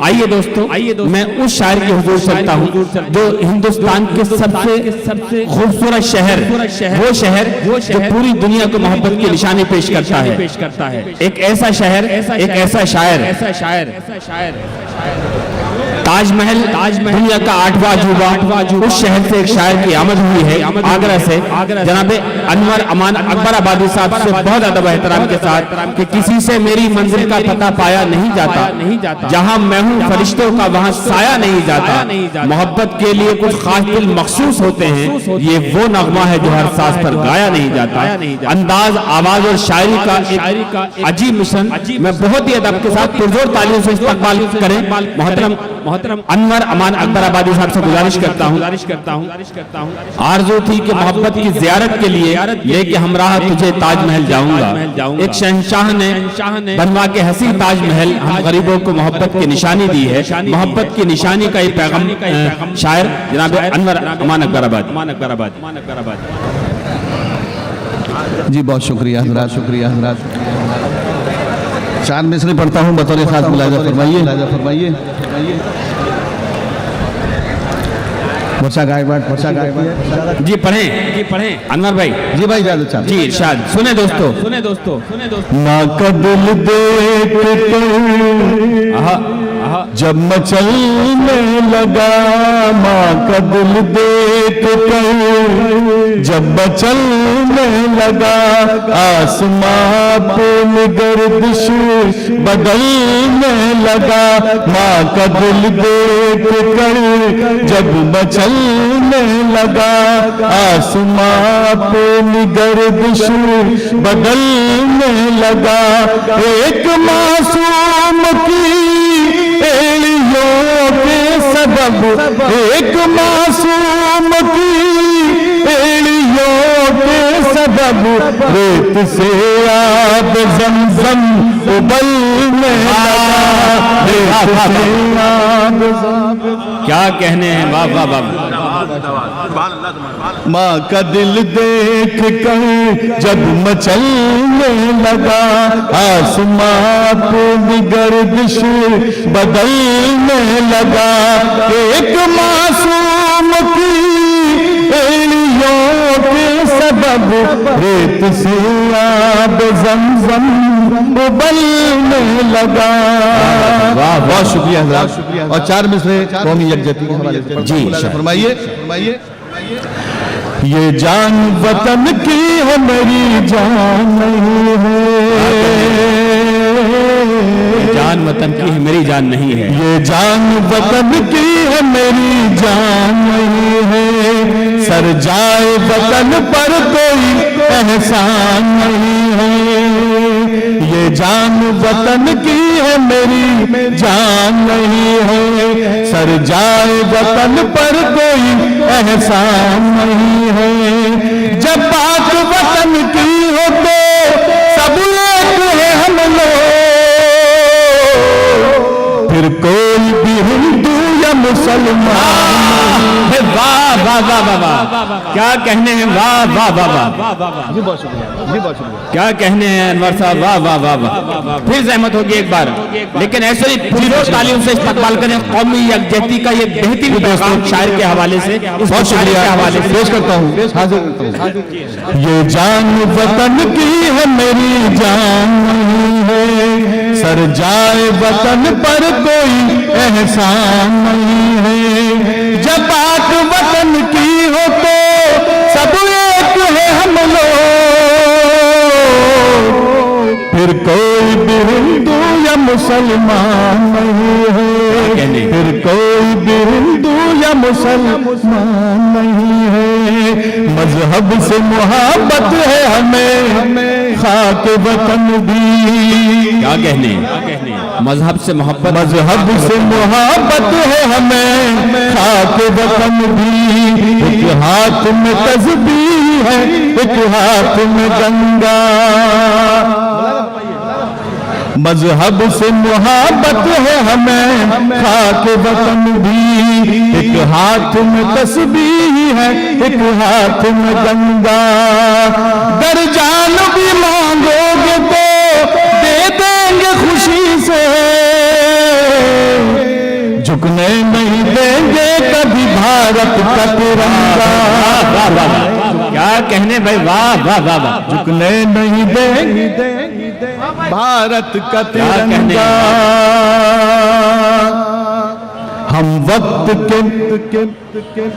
आइए दोस्तों, मैं उस शायर की हुजूर चलता हूँ जो हिंदुस्तान के सबसे खूबसूरत शहर, वो शहर जो पूरी दुनिया को मोहब्बत की निशानी पेश करता है। एक ऐसा शहर, एक ऐसा शायर, ताजमहल दुनिया का 8वां अजूबा, उस शहर से एक शायर की आमद हुई है, आगरा से। जनाब अनवर अमान अकबर आबादी साहब से बहुत अदब एहतराम के साथ कि किसी से मेरी मंजिल का पता पाया नहीं जाता, जहां मैं हूं फरिश्तों का वहां साया नहीं जाता। मोहब्बत के लिए कुछ खास दिल मखसूस होते हैं, ये वो नगमा है जो हर सांस पर गाया नहीं जाता। अंदाज, आवाज और शायरी का एक अजीब मिशन। मैं बहुत ही अदब के साथ पुरजोर तालियों से इस्तकबाल करें मोहतरम अनवर अमान अकबर आबादी साहब से गुजारिश करता हूँ। आरज़ू थी कि मोहब्बत की जियारत के लिए लेके हमराह तुझे ताजमहल जाऊंगा। एक शहंशाह ने बनवा के हसीन ताजमहल हम गरीबों को मोहब्बत की निशानी दी है। मोहब्बत की निशानी का एक पैगाम शायर जनाब अनवर अमान अकबर आबादी। जी बहुत शुक्रिया हज़रात। 4 मिसरे पढ़ता हूँ बतौर खास मुलाजा फरमाइए। वर्षा गायकवाड़ जी पढ़ें अनवर भाई। जी भाई इजाज़त जी इरशाद। सुने दोस्तों। माँ का दिल देख जब मचलने लगा, माँ का दिल देख कर जब मचलने लगा, आसमां पे गर्दिश बदलने लगा। माँ का दिल देख कर जब मचलने लगा, आसमां पे गर्दिश बदलने लगा। एक मासूम की एड़ियों के सबब, एक मासूम की एड़ियों के सबब, रेत से आब ज़मज़म उबलने लगा। क्या कहने हैं, वाह वाह वाह। माँ का दिल देख कर जब मचलने लगा, आसमां पे गर्दिश बदलने लगा। एक मासूम की एड़ियों के सबब, रेत से आब ज़मज़म उबलने लगा। वाह बहुत शुक्रिया हज़रात। और 4 मिसरे कौमी यकजहती के हवाले से जी फरमाइए। ये जान वतन की है मेरी जान नहीं है, जान वतन की है मेरी जान नहीं है। ये जान वतन की है मेरी जान नहीं है, सर जाए वतन पर कोई एहसान नहीं है। ये जान वतन की है मेरी जान नहीं है, सर जाए वतन पर कोई एहसान नहीं है। जब बात वतन की हो तो सब एक है हम लोग, फिर कोई भी हिंदू या मुसलमान। वाह वाह वाह वाह, क्या कहने हैं, वाह वाह वाह। जी बहुत शुक्रिया। क्या कहने हैं अनवर साहब, वाह वाह वाह। फिर जहमत होगी एक बार, लेकिन ऐसे ही पुरजोर तालियों से इस्तकबाल करें कौमी यकजहती का ये बेहतरीन पैगाम शायर के हवाले से। बहुत शुक्रिया के हवाले से पेश करता हूँ। ये जान वतन की है मेरी जान नहीं है, सर जाए वतन पर कोई एहसान नहीं है। जब बात वतन की हो तो सब एक है हम लोग, फिर कोई भी हिंदू या मुसलमान नहीं है, फिर कोई भी हिंदू या मुसलमान नहीं है। मजहब से मोहब्बत है हमें, खाक वतन भी। क्या कहने, मजहब से मोहब्बत, मजहब से मोहब्बत है हमें, खाक वतन भी। एक हाथ में तस्बीह है, एक हाथ में गंगा। मजहब से मोहब्बत है हमें, खाक वतन भी। एक हाथ में तस्बीह है, एक हाथ में गंगा। दर जान भी मांगोगे तो दे देंगे खुशी से, झुकने नहीं देंगे कभी भारत का तिरंगा। क्या कहने भाई, वाह वाह वाह वाह। झुकने नहीं देंगे भारत का तिरंगा। हम वक्त के